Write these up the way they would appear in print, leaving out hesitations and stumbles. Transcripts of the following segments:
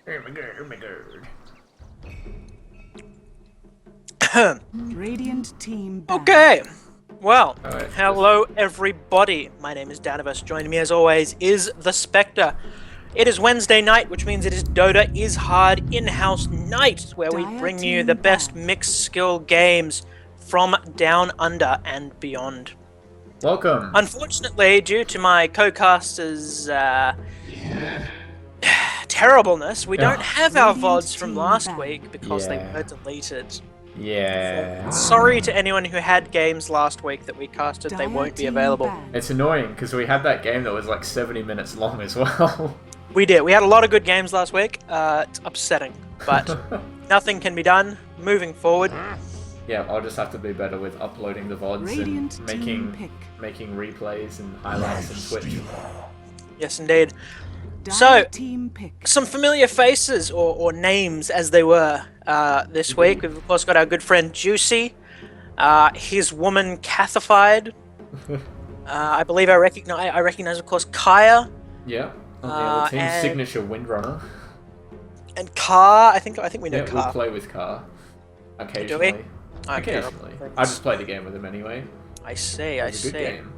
Oh my god, oh my god. Radiant team back. Okay. Well, Alright, hello everybody. My name is Danivus. Joining me as always is The.Spectre. It is Wednesday night, which means it is DotA is Hard in-house night, where we bring you the best mixed skill games from down under and beyond. Welcome. Unfortunately, due to my co-caster's terribleness, we don't have our VODs from last week because they were deleted. Yeah. Sorry to anyone who had games last week that we casted, they won't be available. It's annoying because we had that game that was like 70 minutes long as well. We did. We had a lot of good games last week. It's upsetting, but nothing can be done. Moving forward. Yeah, I'll just have to be better with uploading the VODs Radiant and making replays and highlights and Twitch. Yes, indeed. So, some familiar faces, or names as they were, this week. We've of course got our good friend Juicy, his woman kathified. I believe I recognize of course Kaya. Yeah, on the other team, and signature Windrunner. And Car. I think we know Yeah, Car. we'll play with Car occasionally. Do we? Occasionally. I just played a game with him anyway. I see. It was a good game.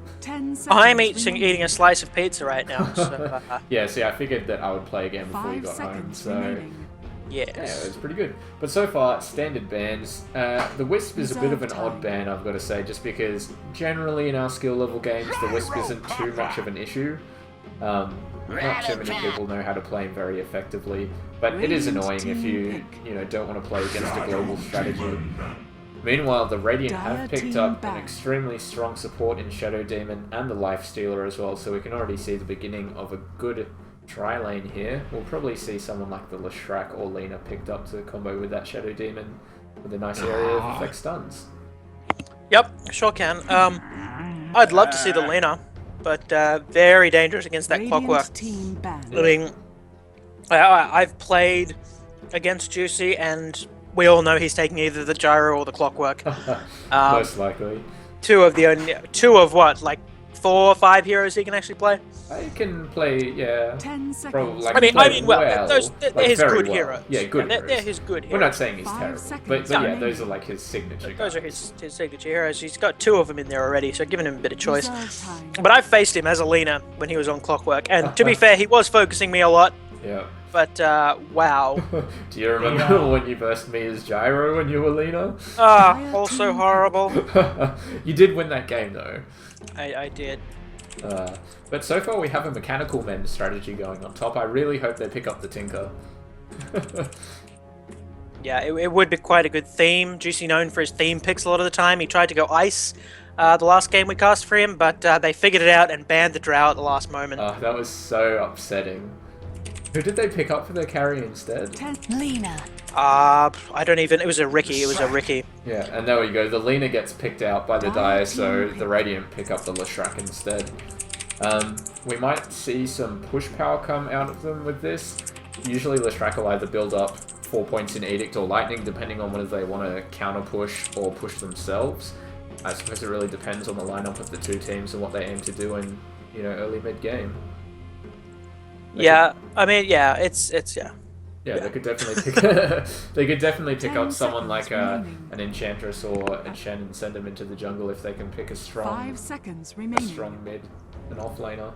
I'm eating a slice of pizza right now. So, Yeah, see, I figured that I would play a game before you got home, so yes. yeah, it was pretty good. But so far, standard bans. The Wisp is a bit of an odd ban, I've got to say, just because generally in our skill level games, the Wisp isn't too much of an issue. Not too many people know how to play him very effectively, but it is annoying if you don't want to play against a global strategy. Meanwhile, the Radiant have picked up an extremely strong support in Shadow Demon and the Life Stealer as well, so we can already see the beginning of a good tri-lane here. We'll probably see someone like the Leshrac or Lina picked up to combo with that Shadow Demon with a nice area of effect stuns. Yep, sure can. I'd love to see the Lina, but very dangerous against that clockwork. I mean, I've played against Juicy, and we all know he's taking either the gyro or the clockwork. Most likely. Two of what, like 4 or 5 heroes he can actually play. I can play, yeah. 10 seconds. Probably, like, they're his good heroes. Yeah, good They're heroes. his good heroes. We're not saying he's terrible, but seconds. yeah, those are like his signature guys. Those are his signature heroes. He's got 2 of them in there already, so giving him a bit of choice. But I've faced him as a Lina when he was on Clockwork, and to be fair, he was focusing me a lot. Yeah. But, wow. Do you remember when you versed me as Gyro when you were Lina? Also horrible. You did win that game though. I did. But so far we have a mechanical men strategy going on top. I really hope they pick up the Tinker. Yeah, it would be quite a good theme. Juicy known for his theme picks a lot of the time. He tried to go Ice the last game we cast for him, but they figured it out and banned the Drow at the last moment. That was so upsetting. Who did they pick up for their carry instead? Lina. I don't even... It was a Ricky. It was a Ricky. Yeah, and there we go. The Lina gets picked out by the Dire, so the Radiant pick up the Leshrac instead. We might see some push power come out of them with this. Usually Leshrac will either build up 4 points in Edict or Lightning, depending on whether they want to counter push or push themselves. I suppose it really depends on the lineup of the two teams and what they aim to do in, early mid-game. Yeah, I mean, yeah, it's yeah. Yeah, they could definitely pick up someone like an Enchantress or Enchant and send them into the jungle if they can pick a strong 5 seconds remaining. mid, an offlaner.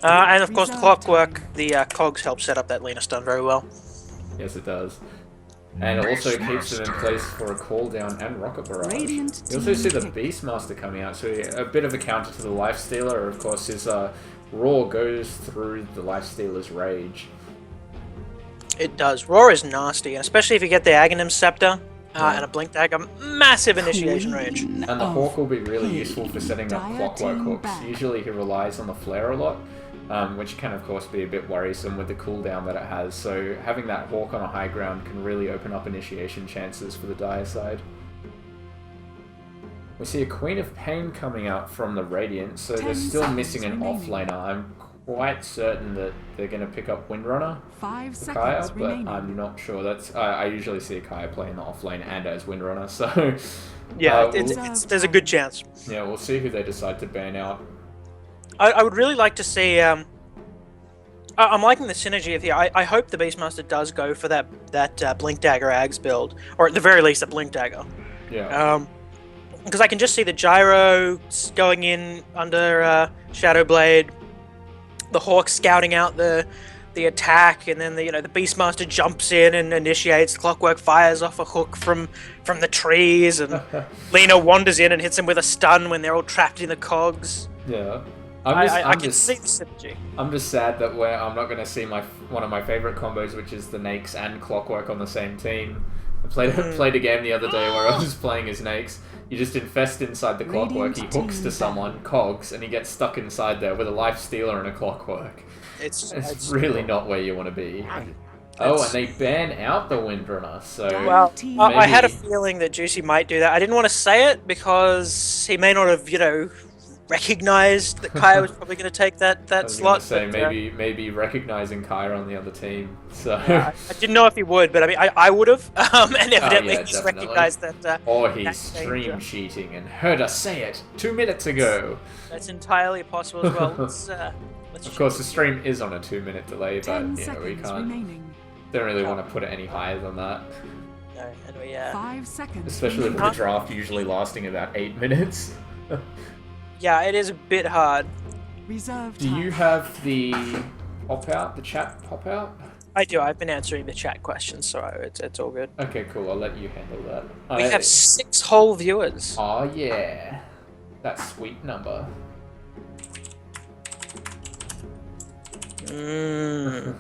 And of course, the Clockwork, the cogs help set up that Lina stun very well. Yes, it does. And it also keeps them in place for a cooldown and rocket barrage. You also see the Beastmaster coming out, so a bit of a counter to the Lifestealer. Of course, his Roar goes through the Lifestealer's rage. It does. Roar is nasty, and especially if you get the Aghanim Scepter and a Blink Dagger, massive initiation range. And the Hawk will be really useful for setting up clockwork hooks. Usually he relies on the Flare a lot, which can of course be a bit worrisome with the cooldown that it has, so having that Hawk on a high ground can really open up initiation chances for the Dire side. We see a Queen of Pain coming out from the Radiant, so they're still missing an offlaner. I'm quite certain that they're going to pick up Windrunner for Kaya, but I'm not sure. I usually see Kaya playing the offlane and as Windrunner, so... Yeah, there's a good chance. Yeah, we'll see who they decide to ban out. I would really like to see I'm liking the synergy of here. I hope the Beastmaster does go for that Blink Dagger Ags build, or at the very least a Blink Dagger. Yeah. Because I can just see the Gyro going in under Shadow Blade, the Hawk scouting out the attack, and then the Beastmaster jumps in and initiates. The Clockwork fires off a hook from the trees, and Lena wanders in and hits him with a stun when they're all trapped in the cogs. Yeah. I can see the synergy. I'm just sad that I'm not going to see one of my favorite combos, which is the Nakes and Clockwork on the same team. I played a game the other day where I was playing as Nakes. You just infest inside the Clockwork, he hooks to someone, cogs, and he gets stuck inside there with a Life Stealer and a Clockwork. It's really not where you want to be. Oh, and they ban out the Windrunner, so... Well, I had a feeling that Juicy might do that. I didn't want to say it because he may not have, recognized that Kaya was probably going to take that slot. I was going to say, maybe recognizing Kaya on the other team, so... I didn't know if he would, but I mean, I would have, and evidently he's recognized that... or he's stream cheating and heard us say it 2 minutes ago. That's entirely possible as well. Let's of course, the stream is on a 2-minute delay, but, we can't... remaining. Don't really want to put it any higher than that. No, and 5 seconds. Especially with the draft usually lasting about 8 minutes. Yeah, it is a bit hard. Do you have the pop-out, the chat pop-out? I do. I've been answering the chat questions, so it's all good. Okay, cool. I'll let you handle that. We have 6 whole viewers. Oh, yeah. That sweet number.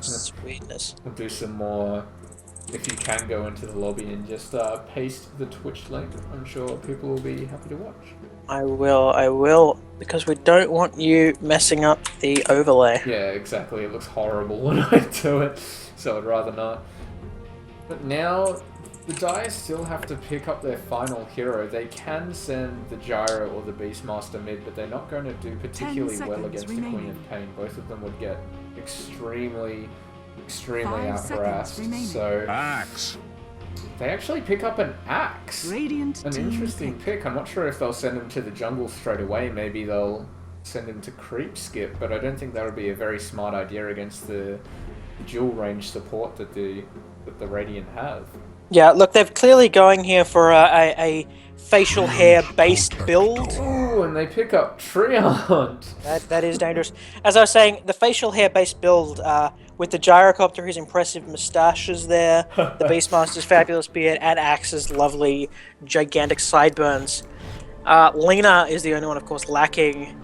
Sweetness. We'll do some more. If you can go into the lobby and just paste the Twitch link, I'm sure people will be happy to watch. I will, because we don't want you messing up the overlay. Yeah, exactly. It looks horrible when I do it, so I'd rather not. But now, the Dire still have to pick up their final hero. They can send the Gyro or the Beastmaster mid, but they're not going to do particularly well against the Queen of Pain. Both of them would get extremely out-harassed. So Axe. they actually pick up an Axe. Radiant An team interesting pick. I'm not sure if they'll send him to the jungle straight away. Maybe they'll send him to creep skip, but I don't think that would be a very smart idea against the dual range support that the Radiant have. Yeah, look, they're clearly going here for a facial hair based build. Ooh, and they pick up Treant. That is dangerous. As I was saying, the facial hair based build with the Gyrocopter, his impressive moustaches there, the Beastmaster's fabulous beard, and Axe's lovely gigantic sideburns. Lena is the only one, of course, lacking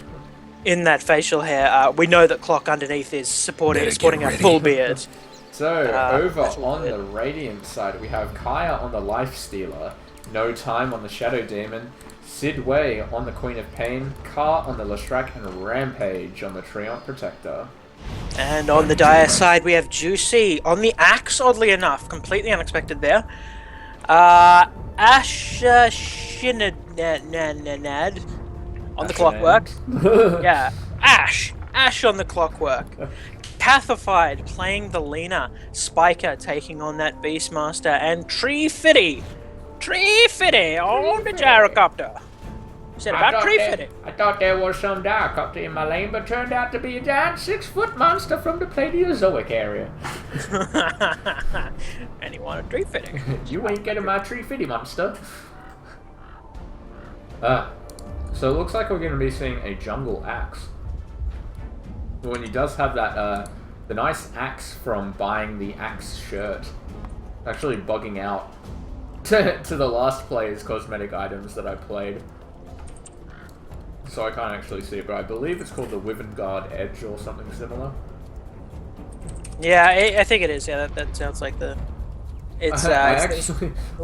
in that facial hair. We know that Clock underneath is sporting a full beard. So, over on the Radiant side, we have Kaya on the Life Stealer, Notime on the Shadow Demon, SyDD.Wei on the Queen of Pain, Ka on the Lestrak, and Rampage on the Treant Protector. And on the Dire side, we have Juicy on the Axe, oddly enough. Completely unexpected there. ashashinand.dz on the Clockwork. Yeah, Ash on the Clockwork. Kathified playing the Lena, Spyker taking on that Beastmaster, and treefiddy on the Gyrocopter. You said about treefiddy. I thought there was some Gyrocopter in my lane, but turned out to be a giant 6-foot monster from the Paleozoic area. And he wanted treefiddy. You ain't getting my treefiddy, monster. So it looks like we're going to be seeing a jungle Axe. When he does have that, the nice Axe from buying the Axe shirt, actually bugging out to the last player's cosmetic items that I played. So I can't actually see it, but I believe it's called the Wyvern Guard Edge or something similar. Yeah, I think it is. Yeah, that sounds like the... It's, I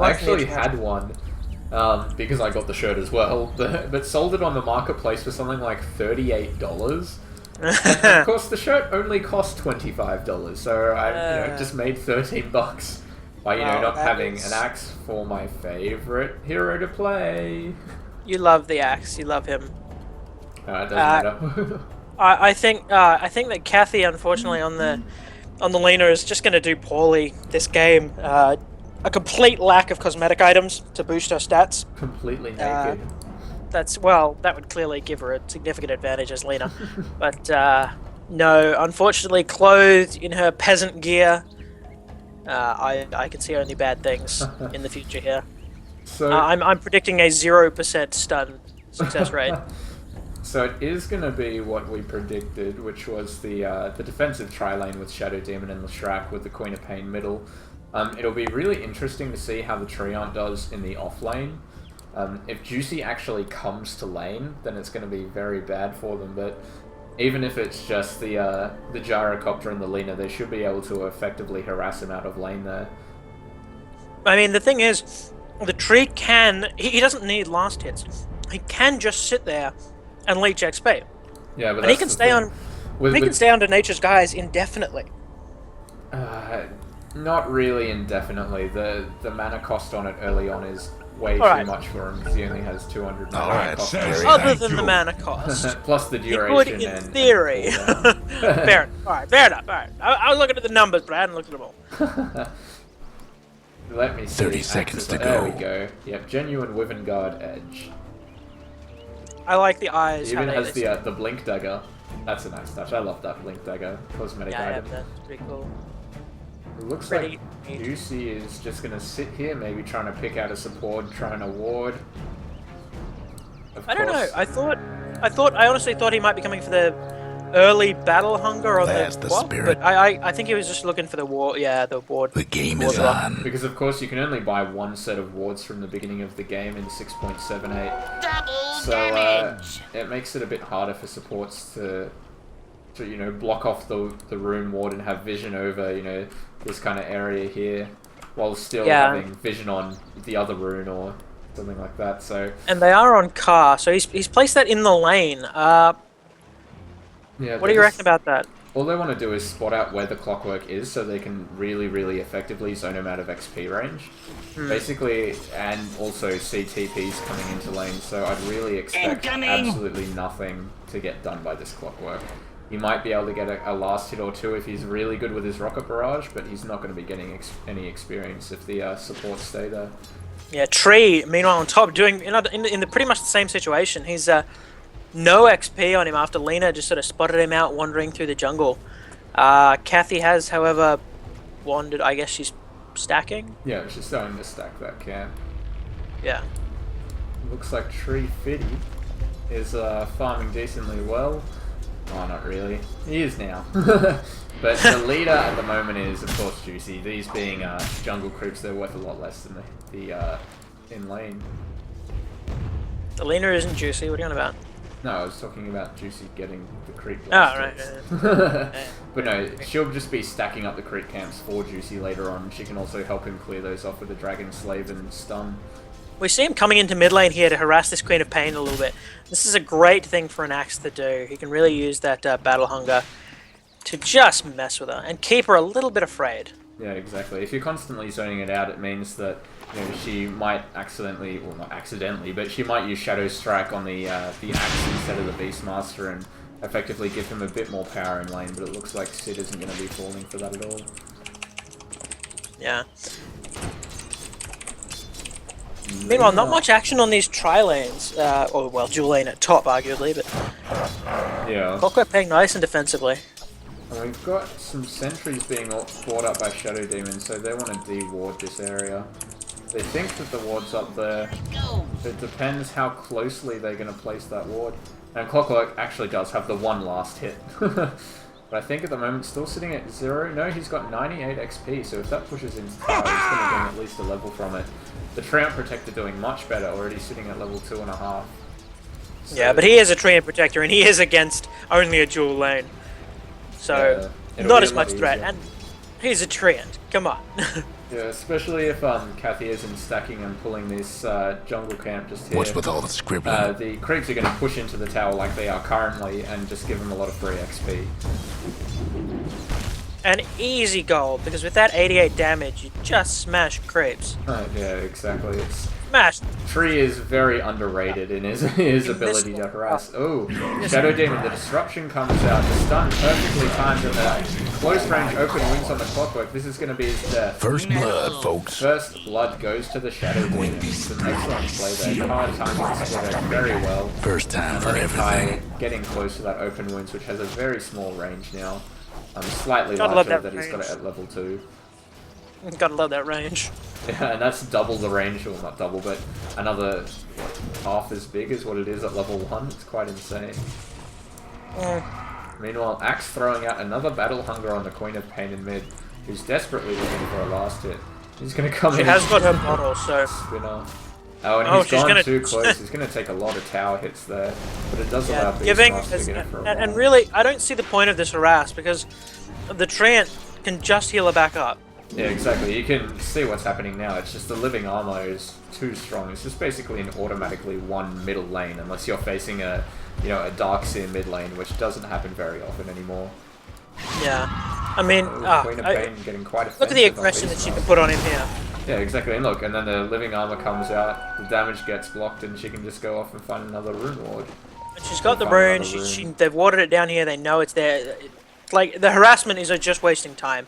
actually had one, because I got the shirt as well, but sold it on the marketplace for something like $38. And of course, the shirt only cost $25, so I just made $13 by not having an Axe for my favorite hero to play. You love the Axe. You love him. It doesn't matter. I think that Kathy, unfortunately, on the Lena is just going to do poorly this game. A complete lack of cosmetic items to boost her stats. Completely naked. That would clearly give her a significant advantage as Lena. But No, unfortunately, clothed in her peasant gear, I can see only bad things in the future here. So I'm predicting a 0% stun success rate. So it is going to be what we predicted, which was the defensive tri-lane with Shadow Demon and Leshrac with the Queen of Pain middle. It'll be really interesting to see how the Treant does in the off lane. If Juicy actually comes to lane, then it's going to be very bad for them, but even if it's just the Gyrocopter and the Lina, they should be able to effectively harass him out of lane there. I mean, the thing is, the tree can... He doesn't need last hits. He can just sit there and leech XP. Yeah, but and he can stay on. He can stay under Nature's Guise indefinitely. Not really indefinitely. The mana cost on it early on is way too much for him because he only has 200 mana cost. Other than the mana cost. Plus the duration. He could, in theory. Fair enough. Alright, fair enough. Alright. I was looking at the numbers, but I hadn't looked at them all. Let me see. 30 seconds to go. There we go. Yep, genuine Wyvern Guard edge. I like the eyes. He even has the blink dagger. That's a nice touch. I love that blink dagger. Cosmetic item. Yeah, that's pretty cool. It looks like Juicy is just gonna sit here, maybe trying to pick out a support, trying to ward. I don't know. I honestly thought he might be coming for the early battle hunger or That's the the spirit. But I think he was just looking for the ward. Yeah, the ward. The game is on. Because of course you can only buy one set of wards from the beginning of the game in 6.78. So it makes it a bit harder for supports to you know, block off the rune ward and have vision over, you know, this kind of area here, while still having vision on the other rune or something like that. So and they are on car, so he's placed that in the lane. Yeah, what do you reckon about that? All they want to do is spot out where the clockwork is so they can really, really effectively zone him out of XP range. Basically, and also see TPs coming into lane, so I'd really expect absolutely nothing to get done by this clockwork. He might be able to get a last hit or two if he's really good with his rocket barrage, but he's not going to be getting any experience if the supports stay there. Yeah, Tree, meanwhile on top, doing in the pretty much the same situation. He's no XP on him after Lina just sort of spotted him out wandering through the jungle. Kathy has, however, wandered. I guess she's stacking? Yeah, she's starting to stack that camp. Yeah. Looks like treefiddy is farming decently well. Oh, not really. He is now. But the leader at the moment is, of course, Juicy. These being jungle creeps, they're worth a lot less than the in lane. The leader isn't Juicy. What are you on about? No, I was talking about Juicy getting the creep. Oh, right. But no, she'll just be stacking up the creep camps for Juicy later on. She can also help him clear those off with the Dragon Slave and stun. We see him coming into mid lane here to harass this Queen of Pain a little bit. This is a great thing for an Axe to do. He can really use that battle hunger to just mess with her and keep her a little bit afraid. Yeah, exactly. If you're constantly zoning it out, it means that, you know, she might accidentally, well, not accidentally, but she might use Shadow Strike on the Axe instead of the Beastmaster and effectively give him a bit more power in lane, but it looks like Sid isn't going to be falling for that at all. Yeah. Meanwhile, not much action on these tri-lanes, or well, dual lane at top, arguably, but yeah. Clockwork playing nice and defensively. And we've got some sentries being brought up by Shadow Demons, so they want to de-ward this area. They think that the ward's up there. It depends how closely they're going to place that ward. And Clockwork actually does have the one last hit. But I think at the moment, still sitting at 0. No, he's got 98 XP, so if that pushes into tower, he's going to gain at least a level from it. The Treant Protector doing much better, already sitting at level 2.5. So, yeah, but he is a Treant Protector, and he is against only a dual lane. So, not as much threat, and he's a Treant. Come on. Yeah, especially if Kathy isn't stacking and pulling this jungle camp just here. What's with all the scribbling? The creeps are going to push into the tower like they are currently and just give them a lot of free XP. An easy goal, because with that 88 damage, you just smash creeps. Yeah, exactly. It's smash. Tree is very underrated in his ability to harass. Oh, Shadow Demon, the disruption comes out. The stun perfectly timed in that. close range open wins on the clockwork. This is going to be his death. First blood, folks. First blood goes to the Shadow Demon. It's an excellent play there. Kai timing the splitter very well. First time for Kai everything. getting close to that open wounds, which has a very small range now. Slightly Gotta love larger that that he's got it range. at level 2. Gotta love that range. Yeah, and that's double the range, well not double, but another half as big as what it is at level 1. It's quite insane. Meanwhile, Axe throwing out another Battle Hunger on the Queen of Pain in mid, who's desperately looking for a last hit. He's going to come in. She has got her bottle, so... Spinner. Oh, and Oh, he's she's gone gonna- too close. He's going to take a lot of tower hits there, but it does allow Beast giving... Master to get it for a while. And really, I don't see the point of this harass, because the Treant can just heal her back up. Yeah, exactly. You can see what's happening now. It's just the living armor is too strong. It's just basically an automatically one middle lane, unless you're facing a, you know, a Darkseer mid lane, which doesn't happen very often anymore. Yeah. I mean, Queen of Pain getting quite look at the offensive on aggression that Beast she can Master. put on him here. Yeah, exactly. And look, and then the living armor comes out, the damage gets blocked, and she can just go off and find another rune ward. And she's got the Find rune, another rune. they've watered it down here, they know it's there. Like, the harassment is just wasting time.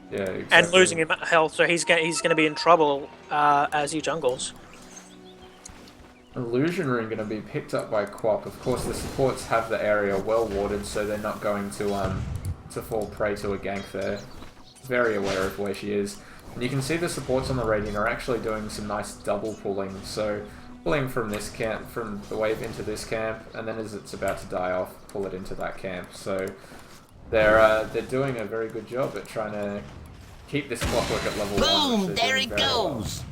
Yeah, exactly. And losing him health, so he's gonna be in trouble as he jungles. Illusion Rune going to be picked up by Quap. Of course, the supports have the area well warded, so they're not going to fall prey to a gank there. Very aware of where she is. And you can see the supports on the Radiant are actually doing some nice double pulling. So pulling from this camp, from the wave into this camp, and then as it's about to die off, pull it into that camp. So they're doing a very good job at trying to keep this clockwork at level 1. Boom! which they're There doing it very well. goes.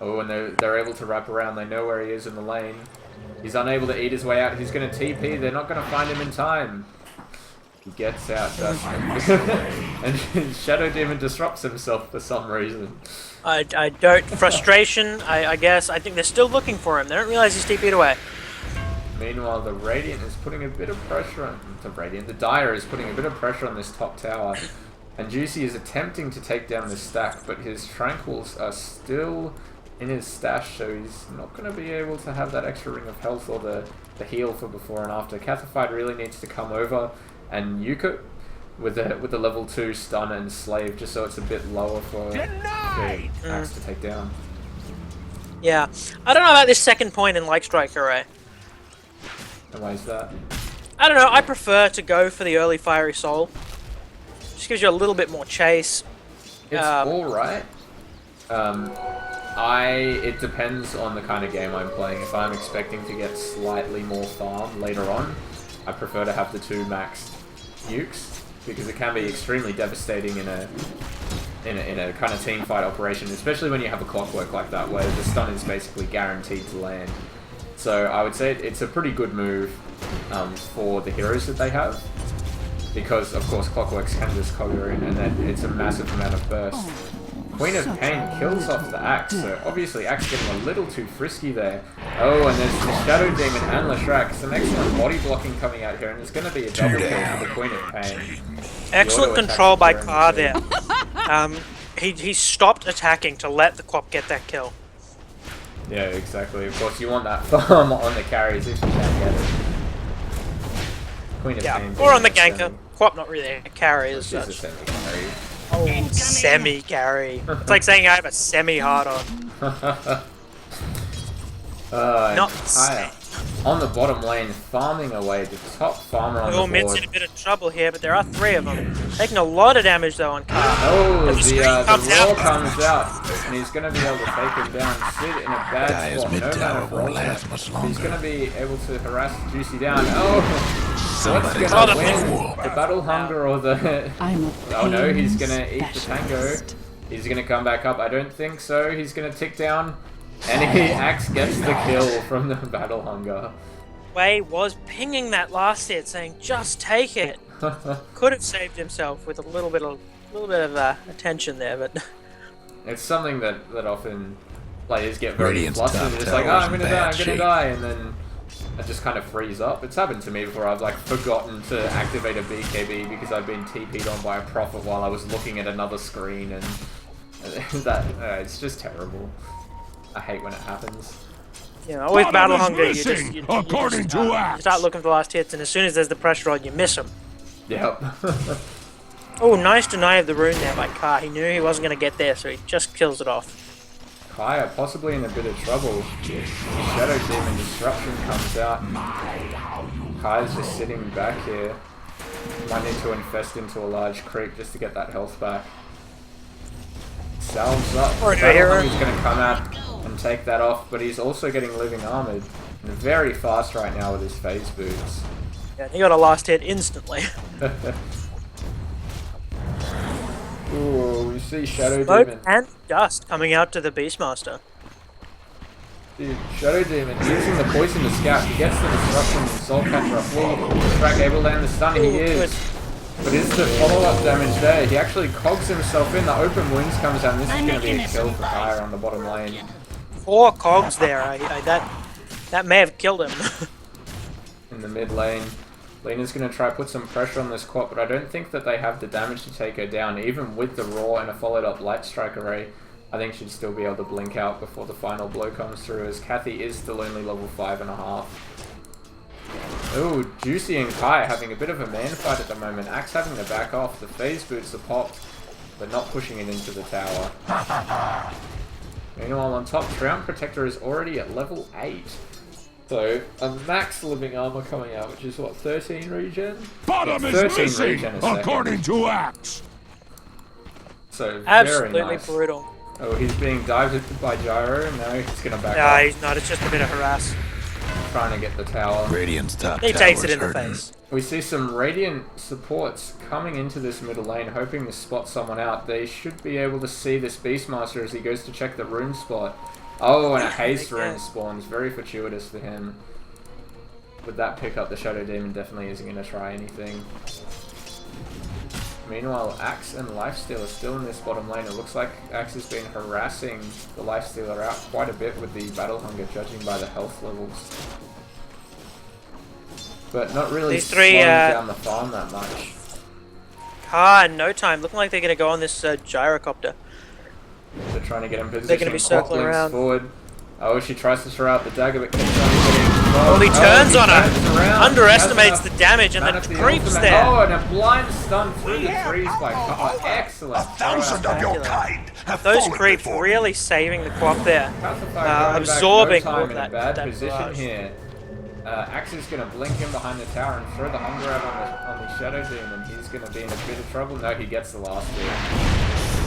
Oh, and they're able to wrap around. They know where he is in the lane. He's unable to eat his way out. He's going to TP. They're not going to find him in time. He gets out, doesn't he? And Shadow Demon disrupts himself for some reason. I don't... Frustration, I guess. I think they're still looking for him. They don't realize he's TP'd away. Meanwhile, the Radiant is putting a bit of pressure on... The Dire is putting a bit of pressure on this top tower. And Juicy is attempting to take down this stack, but his Tranquils are still in his stash, so he's not going to be able to have that extra ring of health or the heal for before and after. Kathified really needs to come over and nuke it with the level 2 stun and slave, just so it's a bit lower for the Axe to take down. Yeah. I don't know about this second point in Spyker, right? And why is that? I don't know, I prefer to go for the early Fiery Soul. Just gives you a little bit more chase. It's alright. It depends on the kind of game I'm playing. If I'm expecting to get slightly more farm later on, I prefer to have the 2 maxed nukes, because it can be extremely devastating in a kind of team fight operation, especially when you have a clockwork like that, where the stun is basically guaranteed to land. So I would say it's a pretty good move for the heroes that they have, because of course clockworks can just cover in, and then it's a massive amount of burst. Queen of Pain kills off the Axe, so obviously Axe getting a little too frisky there. Oh, and there's the Shadow Demon and Leshrac. Some excellent body blocking coming out here, and it's going to be a double kill for the Queen of Pain. Excellent control by Car there. He stopped attacking to let the Quap get that kill. Yeah, exactly. Of course, you want that farm on the carries if you can get it. Queen of Pain. Or on the ganker. Quap not really a carry as She's a such. semi-carry. Oh, semi-carry. It's like saying I have a semi-hard on. Not Higher. On the bottom lane, farming away, the top farmer on Will the Mint's board. in a bit of trouble here, but there are 3 of them. Taking a lot of damage though on Car. Oh, And the screen roar comes out. comes out, and he's going to be able to take him down. Sid in a bad Dyer's spot. mid No tower mana for won't ultimate. last much He's longer. going to be able to harass Juicy down. Oh, what's Somebody's going got to him. win? The Battle Hunger or the... I'm a Oh no, pain he's going to eat the tango. specialist. He's going to come back up. I don't think so. He's going to tick down, and he Axe gets the kill from the Battle Hunger. Wei was pinging that last hit, saying just take it. Could have saved himself with a little bit of attention there, but It's something that often players get very Radiant's flustered. top It's like, oh, tower's I'm in gonna die, bad I'm gonna shape. die, and then I just kind of freeze up. It's happened to me before. I've like forgotten to activate a BKB because I've been TP'd on by a prophet while I was looking at another screen, and it's just terrible. I hate when it happens. you know, with Bottom Battle is Hunger, missing, you according to you Axe. start looking for the last hits, and as soon as there's the pressure on, you miss them. Yep. Oh, nice deny of the rune there by Ka. He knew he wasn't going to get there, so he just kills it off. Kai are possibly in a bit of trouble. Shadow Demon Disruption comes out. Kai's just sitting back here. Might need to infest into a large creep just to get that health back. Salves up. He's going to come out and take that off, but he's also getting Living Armored. And very fast right now with his phase boots. Yeah, he got a last hit instantly. Ooh, we see Shadow Smoke Demon. and dust coming out to the Beastmaster. Dude, Shadow Demon using the poison to scout. He gets the disruption from Soul Catcher off. Will Track able to land the stun? He is. But is the follow-up damage there? He actually cogs himself in. The open wounds comes out. And this is going to be a kill for Fire on the bottom lane. 4 cogs there. That may have killed him. In the mid lane. Lena's going to try to put some pressure on this Quap, but I don't think that they have the damage to take her down. Even with the Raw and a followed up Light Strike array, I think she'd still be able to blink out before the final blow comes through, as Kathy is still only level 5.5. Ooh, Juicy and Kai having a bit of a man fight at the moment. Axe having to back off. The phase boots are popped, but not pushing it into the tower. Meanwhile, on top, Drown Protector is already at level 8. So, a max living armor coming out, which is what, 13 regen? Bottom is 13 missing, regen a second. according to Axe. So, Absolutely very nice. brutal. Oh, he's being dived by Gyro. No, he's gonna back Nah, off. he's not. It's just a bit of harass. Trying to get the tower. Radiant's top He tower's takes it in the hurting. face. We see some Radiant supports coming into this middle lane, hoping to spot someone out. They should be able to see this Beastmaster as he goes to check the rune spot. Oh, and a haste rune spawns. Very fortuitous for him. With that pickup, the Shadow Demon definitely isn't going to try anything. Meanwhile, Axe and Lifesteal are still in this bottom lane. It looks like Axe has been harassing the Lifestealer out quite a bit with the Battle Hunger, judging by the health levels. But not really slowing down the farm that much. Ka and Notime looking like they're going to go on this gyrocopter. They're trying to get him positioned. They're going to be circling around. Forward. Oh, she tries to throw out the dagger, but keeps on hitting. Well, he turns on her, underestimates He the damage, and then creeps there. Oh, and a blind stun through the trees by Ka. Excellent. 1,000 of your kind have Those fallen creeps before really saving the Quap there. Kathified Absorbing all all of in a that, bad that position barrage. here. Axe is going to blink him behind the tower and throw the hunger out on the Shadow Demon. He's going to be in a bit of trouble. No, he gets the last hit.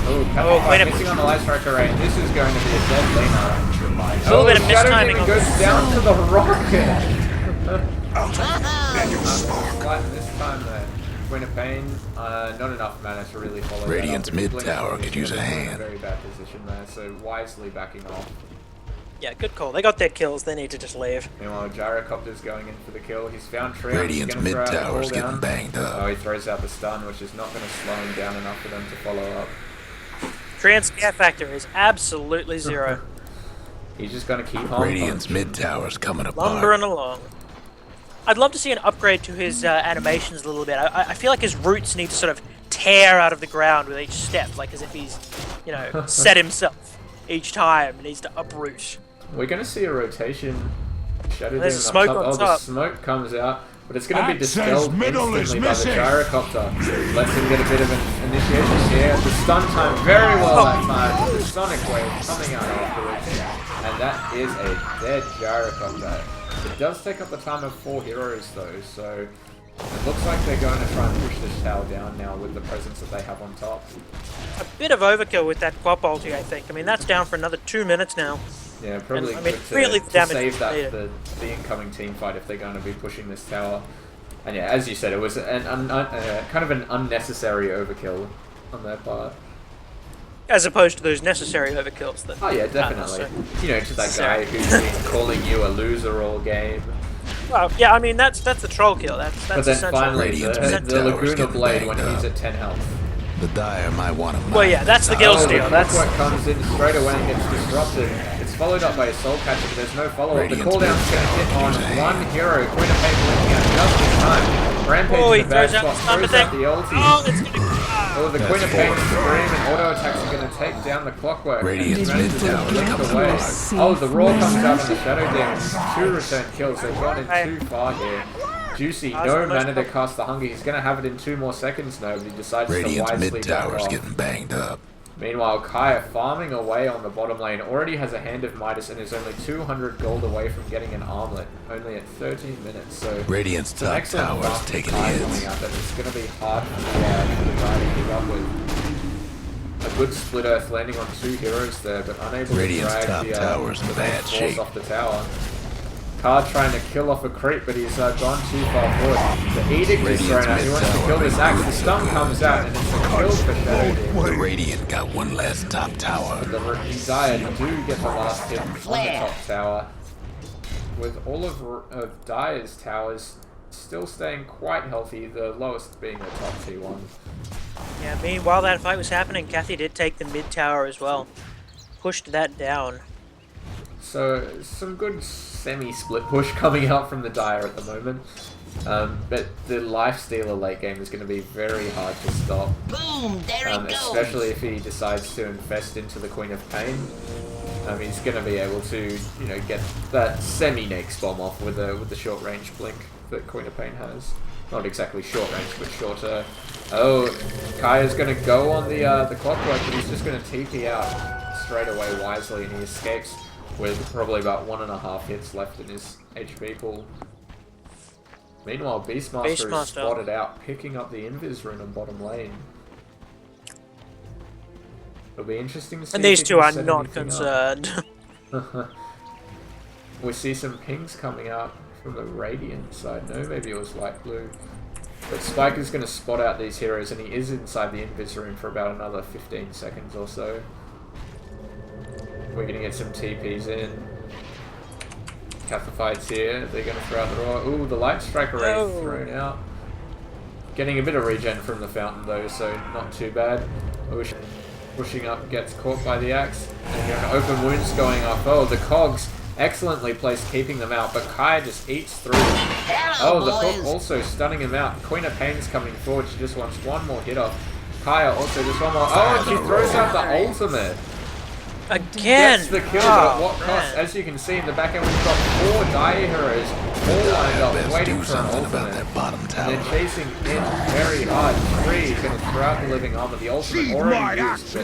Oh, Kathified missing on the Light Strike array, and this is going to be a dead Lena. A little bit of Shadow mistiming Demon on goes this. down to the rocket. Then you spark. Flat this time though. Queen of Pain, not enough mana to really follow that Radiant's up. mid Blink tower is could use a in hand. very bad position there, so wisely backing off. Yeah, good call. They got their kills. They need to just leave. Meanwhile, Gyrocopter's going in for the kill. He's found Trio. Radiant's mid tower's getting banged up. Oh, he throws out the stun, which is not going to slow him down enough for them to follow up. Treant scare factor is absolutely 0. He's just going to keep on. Radiant's mid tower's coming apart. Lumbering along. I'd love to see an upgrade to his animations a little bit. I feel like his roots need to sort of tear out of the ground with each step, like as if he's, you know, set himself each time and needs to uproot. We're going to see a rotation. Shadow There's Demon smoke up top. on Oh, top. the smoke comes out, but it's going to be Axe says dispelled middle is instantly by the missing. Gyrocopter. Lets him get a bit of an initiation here. The stun time very well that time. The Sonic Wave coming out afterwards. And that is a dead Gyrocopter. It does take up the time of 4 heroes though, so it looks like they're going to try and push this tower down now with the presence that they have on top. A bit of overkill with that Quap ulti, I think. I mean, that's down for another 2 minutes now. Yeah, probably And, I mean, good to, really to damage save that needed. for the incoming team fight if they're going to be pushing this tower. And yeah, as you said, it was an kind of an unnecessary overkill on their part. As opposed to those necessary overkills. That Oh yeah, definitely. You know, to that guy who's been calling you a loser all game. Well, yeah, I mean, that's the troll kill. That's But then essential. finally, Radiant's the mid tower's Laguna getting Blade when banged he's up. at 10 health. The Dire might want to. Well, yeah, that's the kill Oh, steal. the That's clockwork comes in straight away and gets disrupted. It's followed up by a Soul Catcher, but there's no follow-up. The Radiant's cooldown's going to hit on one hero. Queen of Pain blinking out just in time. Rampage Oh, he in the bad throws out spot, the throws stun out the ulti. Oh, it's gonna Oh, the Queen of Pain scream and auto attacks are going to take down the clockwork. Radiant's And mid Rangers tower blink coming away. apart. Oh, the Raw comes out on the Shadow Demon. 2 return kills. They've gone in too far here. Juicy, That's no the most mana to cast the hunger. He's going to have it in 2 more seconds now, but he decides to Radiant's wisely mid back tower's off. getting banged up. Meanwhile, Kaya farming away on the bottom lane, already has a Hand of Midas and is only 200 gold away from getting an armlet, only at 13 minutes, so... Radiant's it's an top excellent tower's fast taking Kaya hits. coming out that it's going to be hard for the guy to keep up with. A good split earth landing on 2 heroes there, but unable Radiant's to top drag tower's in the bad main force shape. off the tower. Card trying to kill off a creep, but he's gone too far forward. The Edict is thrown out. He wants to kill this axe. The stun comes out, and it's a kill for Shadow Demon. The Radiant got one last top tower. But the Dire do get the last hit on the top tower. With all of Dire's towers still staying quite healthy, the lowest being the top T1. Yeah, while that fight was happening, Kathy did take the mid tower as well. Pushed that down. So, some good semi-split push coming out from the Dire at the moment. But the Lifestealer late game is going to be very hard to stop. Boom! There it goes! Especially if he decides to infest into the Queen of Pain. He's going to be able to, get that semi-Nakes bomb off with the short-range blink that Queen of Pain has. Not exactly short-range, but shorter. Oh, Kaya's going to go on the clockwork, but he's just going to TP out straight away wisely, and he escapes with probably about 1.5 hits left in his HP pool. Meanwhile, Beastmaster is spotted out, picking up the Invis rune on bottom lane. It'll be interesting to see. And these if two are not concerned. We see some pings coming out from the Radiant side. No, maybe it was light blue. But Spyker's going to spot out these heroes, and he is inside the Invis rune for about another 15 seconds or so. We're going to get some TPs in. Kathified's here. They're going to throw out the raw. Ooh, the Light Strike already thrown out. Getting a bit of regen from the fountain though, so not too bad. Pushing up, gets caught by the axe. And you're open wounds going off. Oh, the cogs excellently placed, keeping them out, but Kaya just eats through them. Hello, the boys. hook also stunning him out. Queen of Pain's coming forward. She just wants one more hit off. Kaya also just one more. Oh, and she throws out the ultimate. Again! Gets the kill, but at what cost? As you can see in the back end, we've got 4 Dire heroes all lined up, waiting for an ultimate. And they're chasing in very hard. Tree is going to throw out the living armor. The ultimate already used.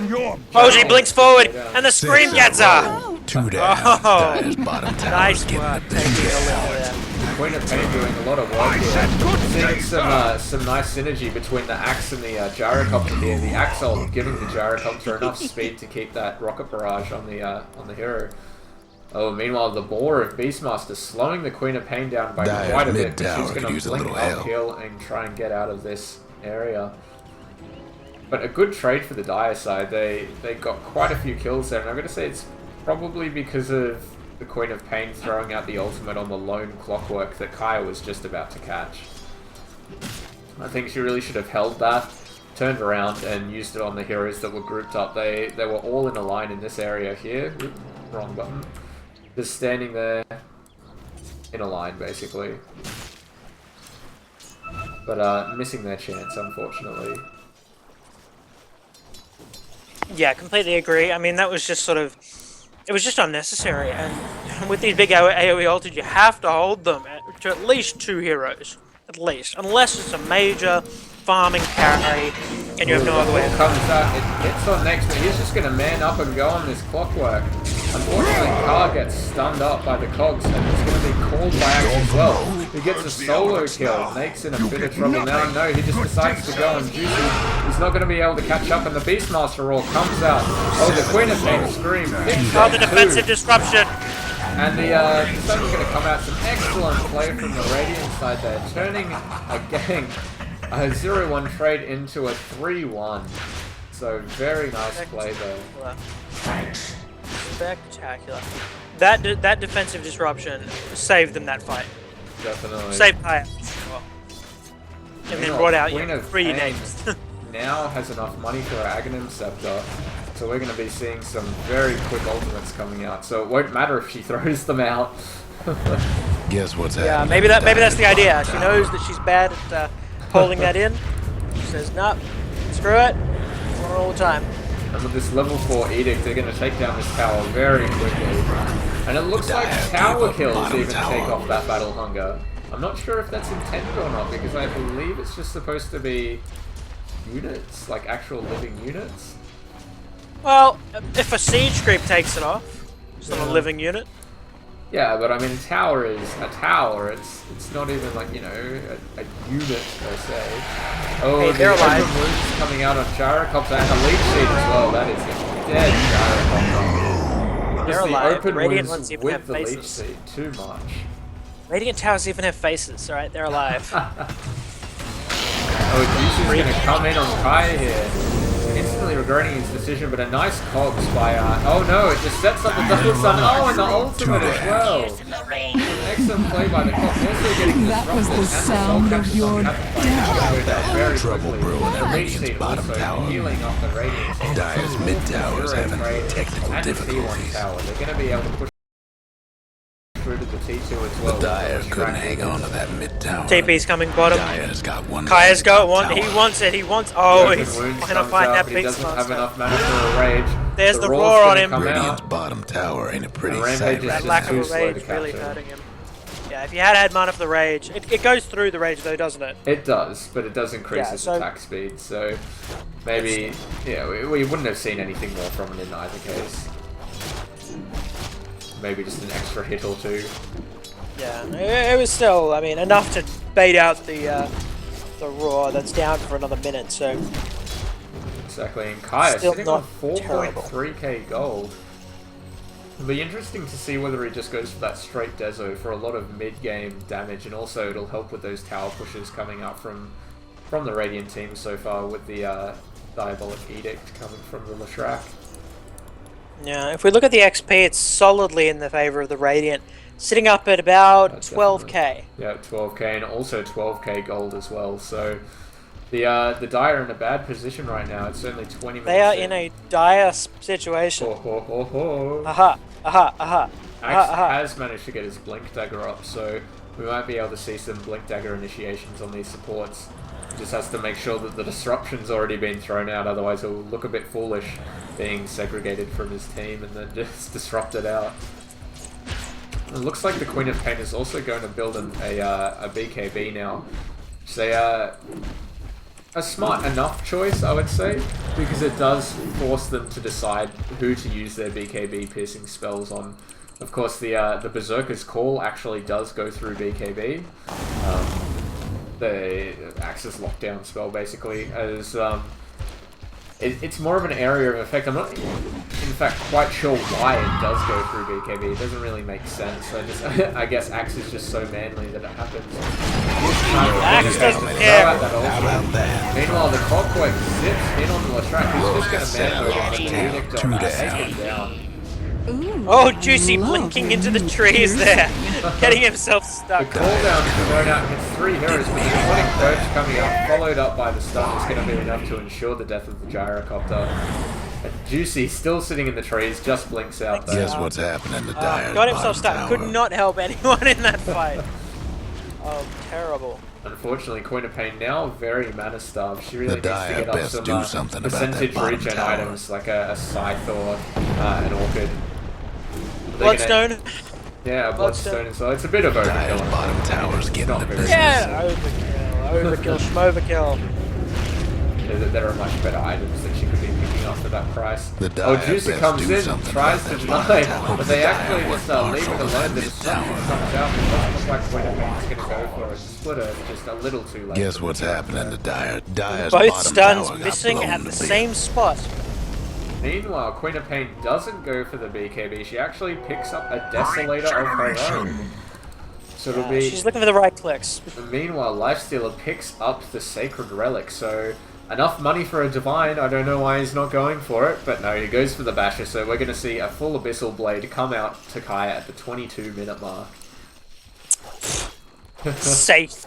Oh, she blinks forward, and the scream gets her! 2 down. Dire's bottom tower's Nice getting work a taking big a out. little there. Queen of Pain doing a lot of work here. Seeing some nice synergy between the axe and the gyrocopter here. The axe ult giving the gyrocopter enough speed to keep that rocket barrage on the hero. Oh, meanwhile the boar of Beastmaster slowing the Queen of Pain down by Dire's quite a bit, mid but she's tower going could use to a blink little help. uphill and try and get out of this area. But a good trade for the Dire side. They got quite a few kills there, and I'm going to say it's probably because of the Queen of Pain throwing out the ultimate on the lone clockwork that Kaya was just about to catch. I think she really should have held that, turned around and used it on the heroes that were grouped up. They were all in a line in this area here. Oop, wrong button. Just standing there in a line basically. But missing their chance, unfortunately. Yeah, completely agree. I mean, that was just sort of... It was just unnecessary, and with these big AoE ultis, you have to hold them to at least 2 heroes. At least. Unless it's a major farming carry, and you have no other way. Comes out, it hits on next, but he's just going to man up and go on this clockwork. Unfortunately, Carr gets stunned up by the cogs, and it's going to be called by Axe as well. He gets a solo kill. Nake's in a bit of trouble now. No, he just decides to go on Juicy. He's not going to be able to catch up, and the Beastmaster roll comes out. Oh, the Queen of Pain scream. Oh, the defensive disruption! And the Sun's going to come out. Some excellent play from the Radiant side there, turning again a 0-1 trade into a 3-1. So very nice play there. Spectacular. That defensive disruption saved them that fight. Definitely. Saved Kaya. And then brought out Queen of 3 Pain names. now has enough money for her Aghanim Scepter. So we're going to be seeing some very quick ultimates coming out. So it won't matter if she throws them out. Guess what's happening? Yeah, maybe that's the idea. She knows that she's bad at holding that in. She says, "Nah, screw it. I want it all the time." And with this level 4 edict, they're going to take down this tower very quickly. And it looks like tower kills even take off that battle hunger. I'm not sure if that's intended or not, because I believe it's just supposed to be units, like actual living units. Well, if a siege creep takes it off, it's not a living unit. Yeah, but I mean, a tower is a tower. It's not even like, you know, a unit per se. Oh, Hey, the they're alive. open wounds coming out on Gyrocopter and a leech seed as well. That is a dead Gyrocopter. They're Just the alive. open Radiant wounds ones even with have the leech faces. seed. Too much. Radiant towers even have faces, alright? They're alive. Oh, Juicy's going to come in on Kai here. Instantly regretting his decision, but a nice cogs by... oh no, it just sets up the double stun. Oh, and the ultimate as well. Excellent play by the cogs. Also getting That was the sound of your death. Very Trouble quickly. brewing in The leech Radiant's seed bottom also tower. healing off the Radiant. Dire's mid tower is having technical and the T1 difficulties. tower. They're going to be able to push through to the T2 as well. Dire couldn't hang on to that mid tower. TP's coming bottom. Dire's got one. Kaya's last got top one. tower. He wants it. He wants. Oh, Open he's wounds trying to comes find out, that but he big doesn't have monster. enough mana for a rage. There's the raw's roar on gonna him. come Radiant's out. bottom tower ain't a pretty Rampage sight is right That just lack too of a slow rage to really capture. hurting him. Yeah, if you had much of the rage, it goes through the rage though, doesn't it? It does, but it does increase Yeah, its so- attack speed, so maybe, yeah, we wouldn't have seen anything more from it in either case. Maybe just an extra hit or two. Yeah, it was still, I mean, enough to bait out the roar that's down for another minute. So Exactly, and Kaya Still sitting on not 4.3k gold. It'll be interesting to see whether he just goes for that straight Dezo for a lot of mid-game damage, and also it'll help with those tower pushes coming up from the Radiant team so far with the Diabolic Edict coming from the Leshrac. yeah, if we look at the XP, it's solidly in the favor of the Radiant, sitting up at about 12k. Yeah, 12k and also 12k gold as well. So the Dire are in a bad position right now. It's only 20 minutes. They are in a dire situation. Ho, ho, ho, ho. Aha, aha, aha. Axe aha. has managed to get his Blink Dagger up, so we might be able to see some Blink Dagger initiations on these supports. Just has to make sure that the disruption's already been thrown out, otherwise he'll look a bit foolish being segregated from his team and then just disrupted out. It looks like the Queen of Pain is also going to build a BKB now. It's a smart enough choice, I would say, because it does force them to decide who to use their BKB piercing spells on. Of course, the Berserker's Call actually does go through BKB. The Axis Lockdown spell, basically, as it's more of an area of effect. I'm not, in fact, quite sure why it does go through BKB. It doesn't really make sense. I guess Axe is just so manly that it happens. Axe doesn't care. How about that? Meanwhile, the Clockwork zips in on the Leshrac. He's just going to man-mode him True and that. take him down. Ooh, Oh, Juicy love blinking into the trees there, getting himself The stuck. cooldown thrown out hits 3 heroes, but the Iconic Burst coming up, followed up by the stun, is going to be enough to ensure the death of the Gyrocopter. And Juicy, still sitting in the trees, just blinks out there. Guess what's happening to Dire's Got himself bottom stuck. Could tower. not help anyone in that fight. Oh, terrible. Unfortunately, Queen of Pain now very mana starved. She really The needs to Dire get up best some do something about that percentage bottom regen tower. items like a Scythe or an Orchid. They're Bloodstone. Yeah, a Bloodstone as well. It's a bit of Dire's overkill. bottom tower's getting Not the very business. Yeah, overkill. Overkill, schmoverkill. There are much better items that she could be picking up for that price. The Oh, Dire Juicy best comes do in, something tries about to that deny, bottom tower. but they Dire actually wants just to leave it marshal alone. The that disruption mid-tower. comes out, and it doesn't look like Queen of Pain's going to go for it. Splitter just a little too late. Guess what's happening to Dire? Dire's Both bottom stuns tower got missing blown at to the bits. same spot. Meanwhile, Queen of Pain doesn't go for the BKB. She actually picks up a Desolator of her own. So it'll be... She's looking for the right clicks. Meanwhile, Lifestealer picks up the Sacred Relic, so enough money for a Divine. I don't know why he's not going for it, but no, he goes for the Basher, so we're going to see a full Abyssal Blade come out to Kaya at the 22-minute mark. Safe.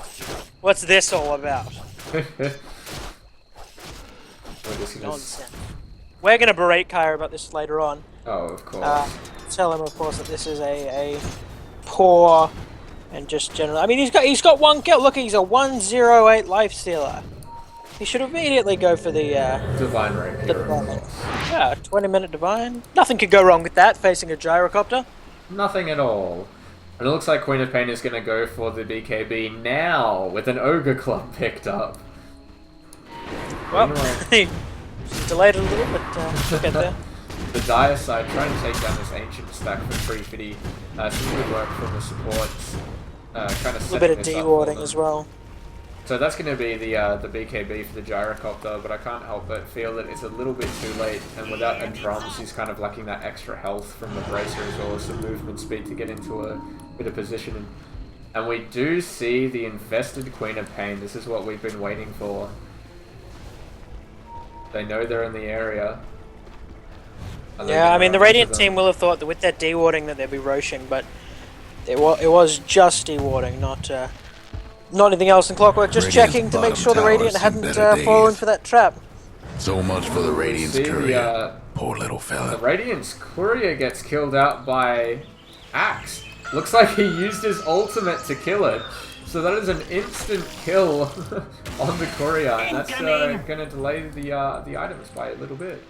What's this all about? We're just gonna Nonsense. We're going to berate Kyra about this later on. Oh, of course. Tell him, of course, that this is a poor and just general. I mean, he's got one kill. Look, he's a 108 life stealer. He should immediately go for the Divine Rapier, of divine. course. Yeah, 20-minute divine. Nothing could go wrong with that. Facing a gyrocopter. Nothing at all. And it looks like Queen of Pain is going to go for the BKB now with an Ogre Club picked up. Well, she's delayed a little, but she'll get there. The Dire side trying to take down this Ancient stack for treefiddy. Some good work from the supports. Kind of A little bit of dewarding as well. So that's going to be the BKB for the Gyrocopter, but I can't help but feel that it's a little bit too late, and without a drums, he's kind of lacking that extra health from the bracer as well as some movement speed to get into a bit of position. And we do see the infested Queen of Pain. This is what we've been waiting for. They know they're in the area. Yeah, I mean, the Radiant team will have thought that with that dewarding that they'd be roshing, but it was just dewarding, not anything else in Clockwork. Just checking to make sure the Radiant hadn't fallen for that trap. So much for the Radiant's courier. Poor little fella. The Radiant's courier gets killed out by Axe. Looks like he used his ultimate to kill it. So that is an instant kill on the courier, and that's going to delay the items by a little bit.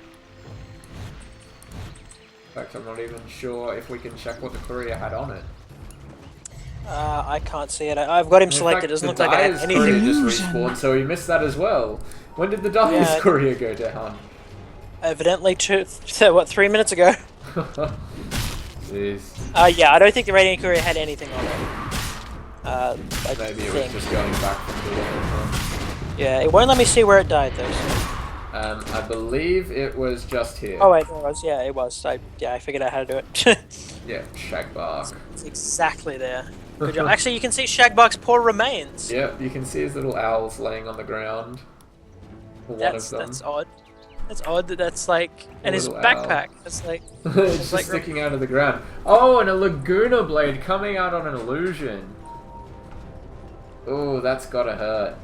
In fact, I'm not even sure if we can check what the courier had on it. I can't see it. I've got him selected. It doesn't look like I have anything. Courier just respawned, so he missed that as well. When did the Dyer's courier go down? Evidently 3 minutes ago. Jeez. Yeah, I don't think the Radiant Courier had anything on it. Maybe it was just going back from the other. Yeah, it won't let me see where it died though. I believe it was just here. Oh wait, it was. Yeah, it was. I figured out how to do it. Yeah, Shagbark. It's exactly there. Good job. Actually, you can see Shagbark's poor remains. Yep, you can see his little owls laying on the ground. That's odd. That's odd that that's like... And his backpack, it's like... it's just sticking out of the ground. Oh, and a Laguna Blade coming out on an illusion. Oh, that's gotta hurt.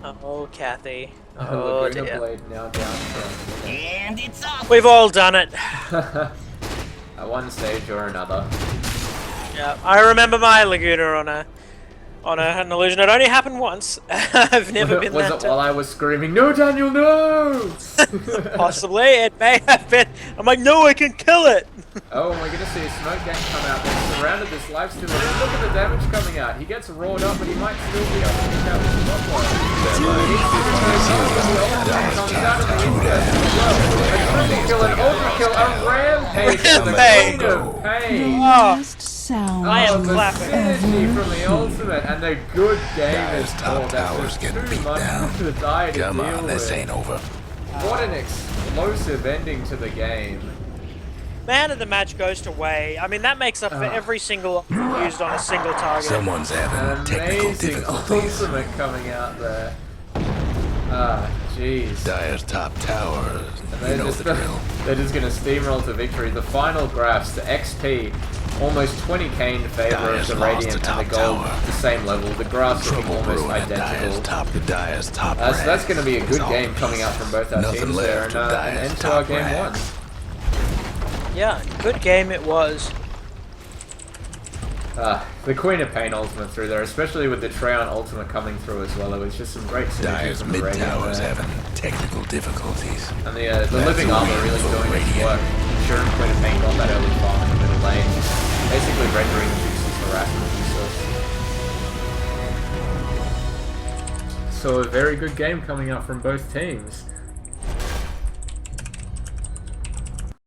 Oh, Kathy. Oh, Laguna dear. Blade now down for... And it's up. We've all done it. At one stage or another. Yeah, I remember my Laguna on an illusion. It only happened once. I've never been Was that... it while I was screaming, "No, Daniel, no!" Possibly, it may have been. I'm like, no, I can kill it! Oh, and we're gonna see a smoke gang come out. They've surrounded this lifestealer. Look at the damage coming out. He gets roared up, but he might still be able to pick out the spotlight. A kill, an ultra kill, a rampage for the Queen of Pain. I am clapping. Synergy from the ultimate, and the good game Dyer's is top tower's getting beat down. Come on, this ain't over. What an explosive ending to the game. Man of the match goes to Wei. I mean, that makes up for every single used on a single target. Someone's having An technical amazing difficulties. ultimate coming out there. Ah, jeez. Dyer's top tower. You know the drill. They're just going to steamroll to victory. The final graphs, the XP, almost 20k in favor of Dyer's the lost Radiant the and the top Gold, tower. the same level. The graphs are Trouble almost brewing at identical. Dyer's top So that's rank. going to be a good It's game obvious. coming out from both our Nothing teams there, left and of an Dyer's end to our top game rank. 1. Yeah, good game it was. The Queen of Pain ultimate through there, especially with the Treon ultimate coming through as well. It was just some great synergy Dyer's from the mid Radiant tower's there. having technical difficulties. And the living armor really doing its Radiant. work, ensuring Queen of Pain got that early farm in the middle lane, basically rendering Juice's harassment useless. So a very good game coming out from both teams.